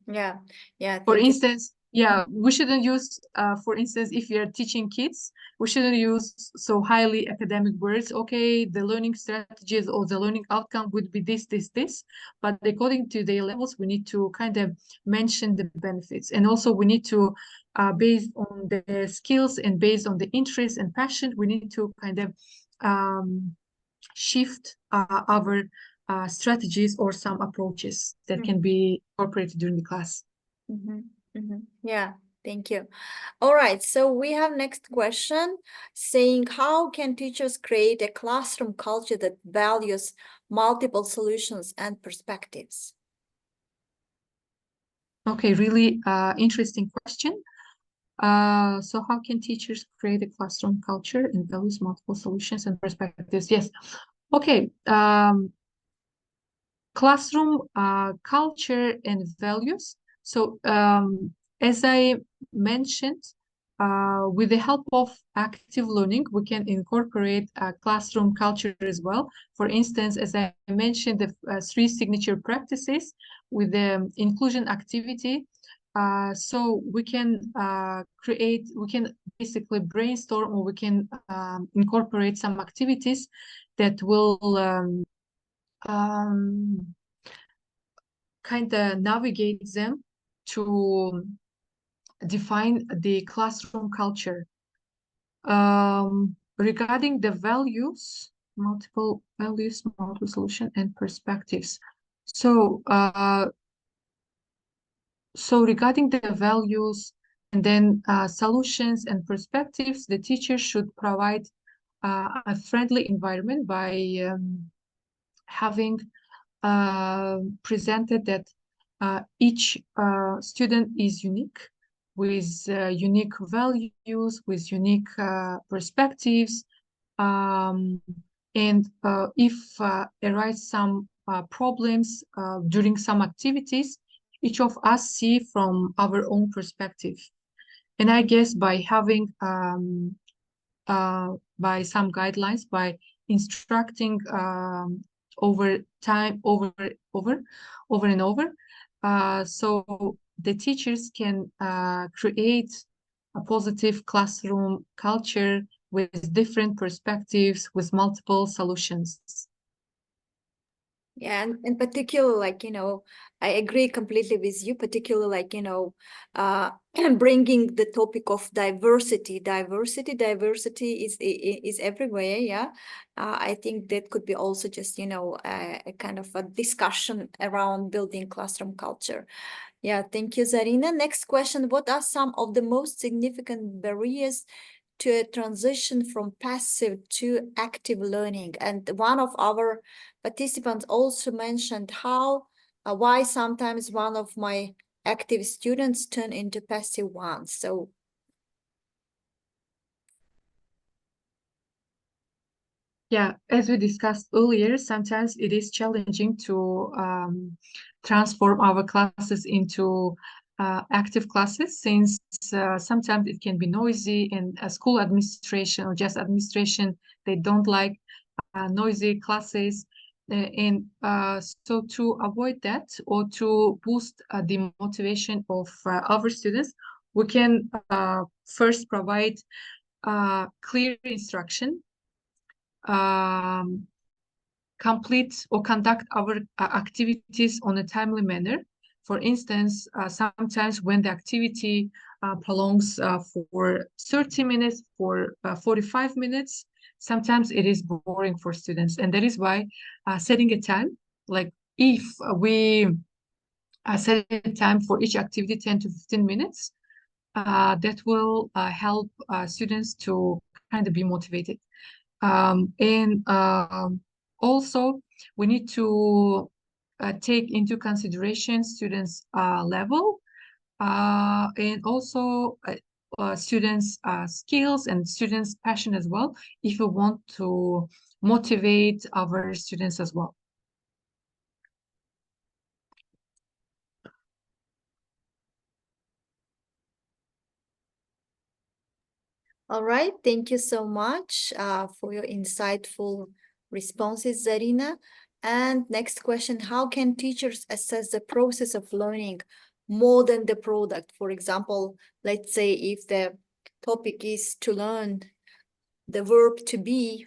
[SPEAKER 1] Yeah, yeah.
[SPEAKER 2] For
[SPEAKER 1] Thank you.
[SPEAKER 2] instance, yeah, we shouldn't use, for instance, if you're teaching kids, we shouldn't use so highly academic words. Okay, the learning strategies or the learning outcome would be this, this, this. But according to their levels, we need to kind of mention the benefits. And also we need to, based on the skills and based on the interest and passion, we need to kind of shift our strategies or some approaches that can be incorporated during the class.
[SPEAKER 1] Yeah, thank you. All right, so we have next question saying, how can teachers create a classroom culture that values multiple solutions and perspectives?
[SPEAKER 2] Okay, really interesting question. So how can teachers create a classroom culture and values multiple solutions and perspectives? Yes. Okay. Classroom culture and values. So as I mentioned, with the help of active learning, we can incorporate a classroom culture as well. For instance, as I mentioned, the three signature practices with the inclusion activity. So we can we can basically brainstorm, or we can incorporate some activities that will kind of navigate them to define the classroom culture. Regarding the values, multiple values, multiple solution and perspectives. So, regarding the values and then solutions and perspectives, the teacher should provide a friendly environment by having presented that each student is unique with unique values, with unique perspectives. And if arise some problems during some activities, each of us see from our own perspective. And I guess by having by some guidelines, by instructing over time, over and over, so the teachers can create a positive classroom culture with different perspectives, with multiple solutions.
[SPEAKER 1] Yeah, and in particular, like, I agree completely with you, particularly like, bringing the topic of diversity. Diversity is everywhere, yeah. I think that could be also just, a kind of a discussion around building classroom culture. Yeah, thank you, Zarrina. Next question, what are some of the most significant barriers to a transition from passive to active learning? And one of our participants also mentioned why sometimes one of my active students turn into passive ones. So
[SPEAKER 2] yeah, as we discussed earlier, sometimes it is challenging to transform our classes into active classes, since sometimes it can be noisy, and school administration or just administration, they don't like noisy classes. And so to avoid that, or to boost the motivation of our students, we can first provide clear instruction, complete or conduct our activities on a timely manner. For instance, sometimes when the activity prolongs for 30 minutes, for 45 minutes, sometimes it is boring for students. And that is why setting a time, like if we set a time for each activity, 10 to 15 minutes, that will help students to kind of be motivated. And also, we need to take into consideration students' level, and also students' skills and students' passion as well, if we want to motivate our students as well.
[SPEAKER 1] all right, thank you so much for your insightful responses, Zarina. And next question, how can teachers assess the process of learning more than the product? For example, let's say if the topic is to learn the verb to be,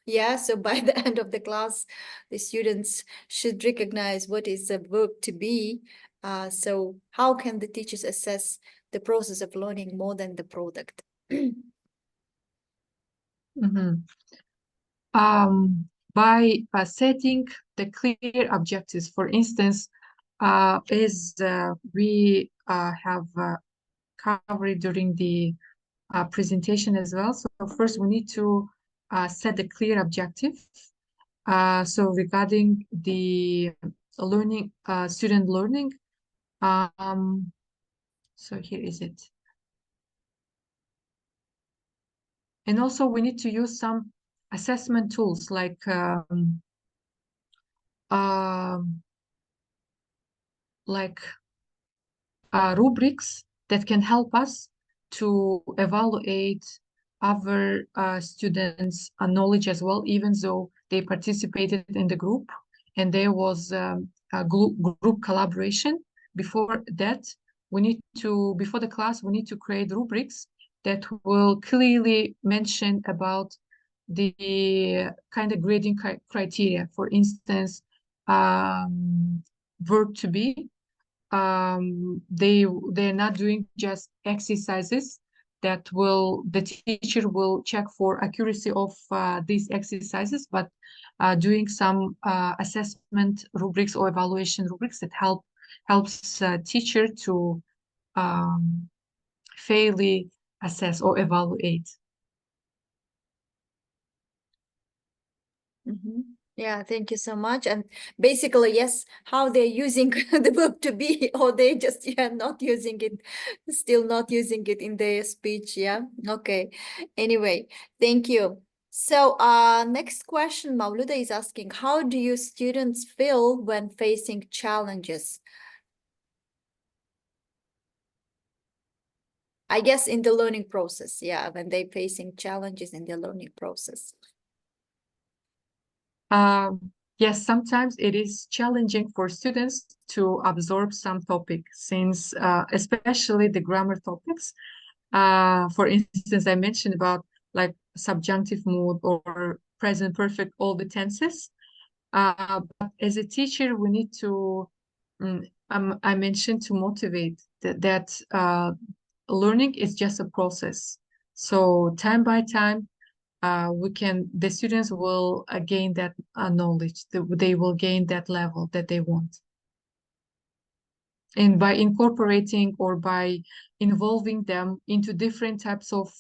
[SPEAKER 1] yeah, so by the end of the class, the students should recognize what is the verb to be. So how can the teachers assess the process of learning more than the product?
[SPEAKER 2] Mhm. Um, by setting the clear objectives. For instance, as we have covered during the presentation as well. So first we need to set a clear objective. So regarding the learning, student learning, so here is it. And also we need to use some assessment tools like um, like rubrics that can help us to evaluate our students' knowledge as well, even though they participated in the group and there was a group collaboration. Before that, we need to, before the class, we need to create rubrics that will clearly mention about the kind of grading criteria. For instance, verb to be, they're not doing just exercises that will the teacher will check for accuracy of these exercises, but doing some assessment rubrics or evaluation rubrics that helps teacher to fairly assess or evaluate.
[SPEAKER 1] Yeah, thank you so much. And basically, yes, how they're using the verb to be, or they just not using it, still not using it in their speech. Yeah. Okay. Anyway, thank you. So, next question, Mauluda is asking, how do you students feel when facing challenges? I guess in the learning process, yeah, when they facing challenges in the learning process.
[SPEAKER 2] Yes, sometimes it is challenging for students to absorb some topic, since especially the grammar topics. For instance, I mentioned about like subjunctive mood or present perfect, all the tenses. But as a teacher, we need to, I mentioned to motivate that learning is just a process. So time by time, the students will gain that knowledge, they will gain that level that they want. And by incorporating or by involving them into different types of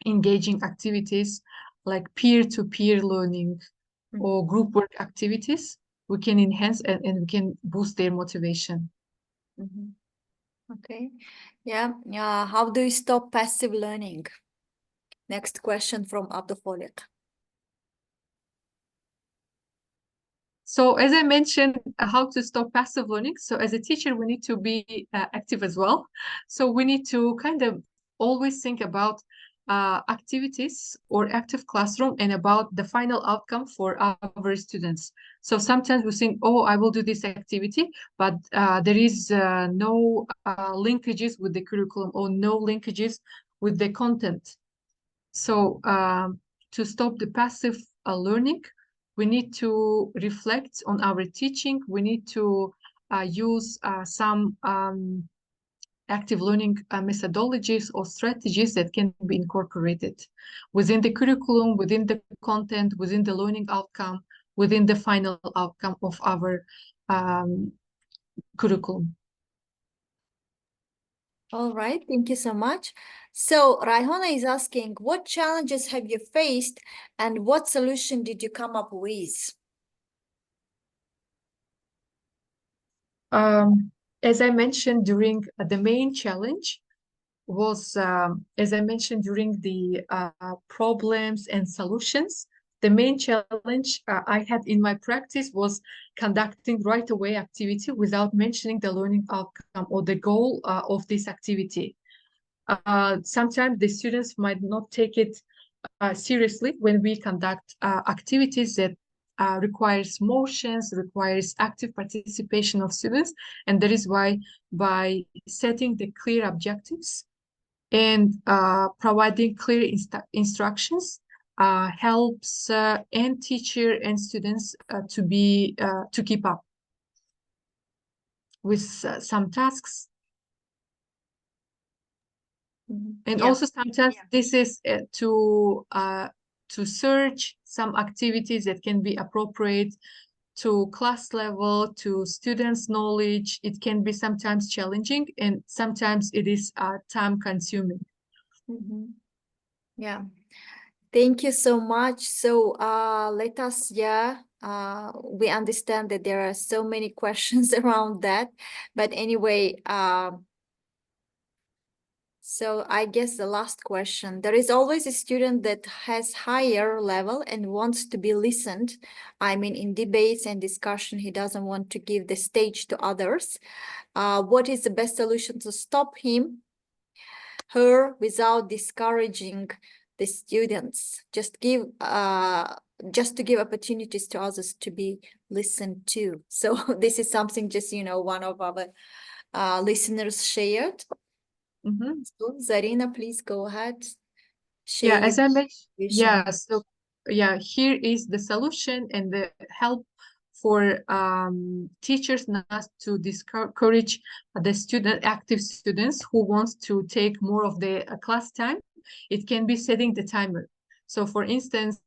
[SPEAKER 2] engaging activities like peer-to-peer learning or group work activities, we can enhance and we can boost their motivation.
[SPEAKER 1] Okay. Yeah. How do you stop passive learning? Next question from Abdulkhaliq.
[SPEAKER 2] So as I mentioned, how to stop passive learning. So as a teacher, we need to be active as well. So we need to kind of always think about activities or active classroom and about the final outcome for our students. So sometimes we think, oh, I will do this activity, but there is no linkages with the curriculum or no linkages with the content. So to stop the passive learning, we need to reflect on our teaching. We need to use some active learning methodologies or strategies that can be incorporated within the curriculum, within the content, within the learning outcome, within the final outcome of our curriculum.
[SPEAKER 1] All right, thank you so much. So Raihana is asking, what challenges have you faced and what solution did you come up with?
[SPEAKER 2] As I mentioned during the main challenge was, as I mentioned during the problems and solutions, the main challenge I had in my practice was conducting right away activity without mentioning the learning outcome or the goal of this activity. Sometimes the students might not take it seriously when we conduct activities that requires motions, requires active participation of students. And that is why by setting the clear objectives and providing clear instructions helps and teacher and students to keep up with some tasks. And
[SPEAKER 1] Yeah.
[SPEAKER 2] also sometimes this is to to search some activities that can be appropriate to class level, to students' knowledge. It can be sometimes challenging and sometimes it is time consuming.
[SPEAKER 1] Yeah. Thank you so much. So let us, we understand that there are so many questions around that. But anyway, so I guess the last question, there is always a student that has higher level and wants to be listened. I mean, in debates and discussion, he doesn't want to give the stage to others. What is the best solution to stop him, her, without discouraging the students? Just to give opportunities to others to be listened to. So this is something just, one of our listeners shared. So Zarrina, please go ahead. Share
[SPEAKER 2] Yeah, as I mentioned,
[SPEAKER 1] vision.
[SPEAKER 2] so here is the solution and the help for teachers not to discourage the active students who wants to take more of the class time. It can be setting the timer. So for instance,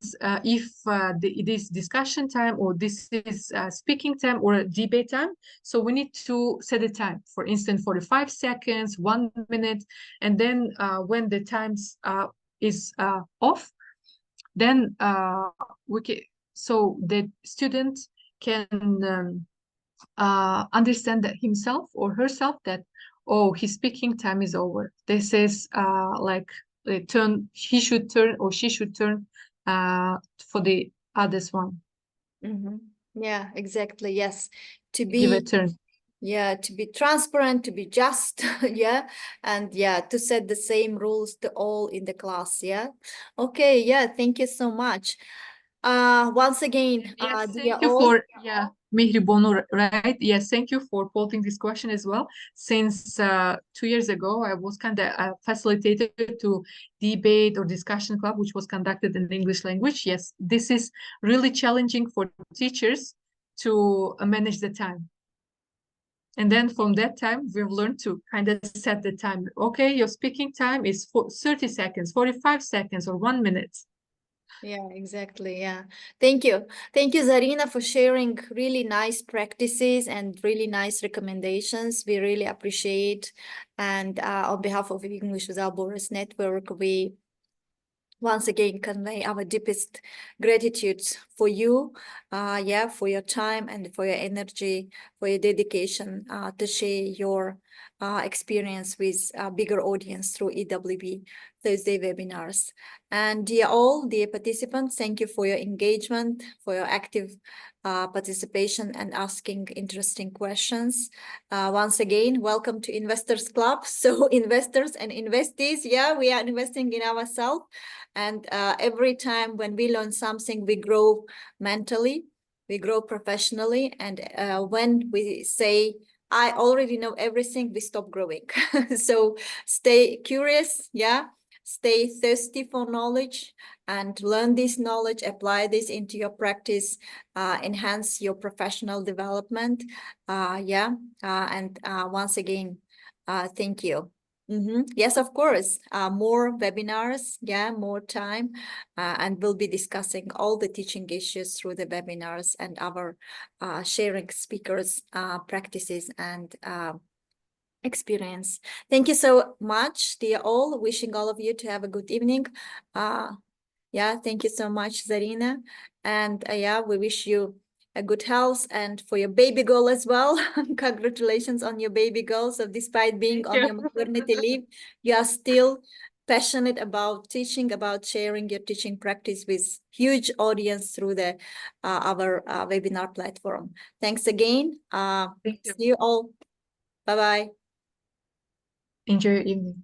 [SPEAKER 2] if it is discussion time or this is speaking time or debate time, so we need to set a time. For instance, 45 seconds, 1 minute, and then when the times is off, then we can, so the student can understand that himself or herself that, oh, his speaking time is over. This is like he should turn or she should turn for the others one.
[SPEAKER 1] Yeah, exactly. Yes. To
[SPEAKER 2] Give a
[SPEAKER 1] be,
[SPEAKER 2] turn.
[SPEAKER 1] yeah, to be transparent, to be just, yeah, and yeah, to set the same rules to all in the class. Yeah. Okay. Yeah. Thank you so much. Once again,
[SPEAKER 2] Yes,
[SPEAKER 1] dear
[SPEAKER 2] thank you
[SPEAKER 1] all.
[SPEAKER 2] for, yeah, Mihribanur, right? Yes, thank you for posing this question as well. Since 2 years ago, I was kind of facilitated to debate or discussion club, which was conducted in the English language. Yes, this is really challenging for teachers to manage the time. And then from that time, we've learned to kind of set the time. Okay, your speaking time is for 30 seconds, 45 seconds, or 1 minute.
[SPEAKER 1] Yeah, exactly. Yeah. Thank you. Thank you, Zarrina, for sharing really nice practices and really nice recommendations. We really appreciate. And on behalf of English Without Borders Network, we once again convey our deepest gratitude for you, for your time and for your energy, for your dedication to share your experience with a bigger audience through EWB Thursday webinars. And dear all, dear participants, thank you for your engagement, for your active participation and asking interesting questions. Once again, welcome to Investors Club. So investors and investees, yeah, we are investing in ourselves. And every time when we learn something, we grow mentally, we grow professionally. And when we say, I already know everything, we stop growing. So stay curious, yeah. Stay thirsty for knowledge and learn this knowledge, apply this into your practice, enhance your professional development. And once again, thank you. Yes, of course. More webinars, yeah, more time. And we'll be discussing all the teaching issues through the webinars and our sharing speakers, practices and experience. Thank you so much, dear all. Wishing all of you to have a good evening. Thank you so much, Zarrina. And we wish you a good health and for your baby girl as well. Congratulations on your baby girl. So despite being on your maternity leave, you are still passionate about teaching, about sharing your teaching practice with huge audience through the our webinar platform. Thanks again.
[SPEAKER 2] Thank you.
[SPEAKER 1] See you all. Bye-bye.
[SPEAKER 2] Enjoy your evening.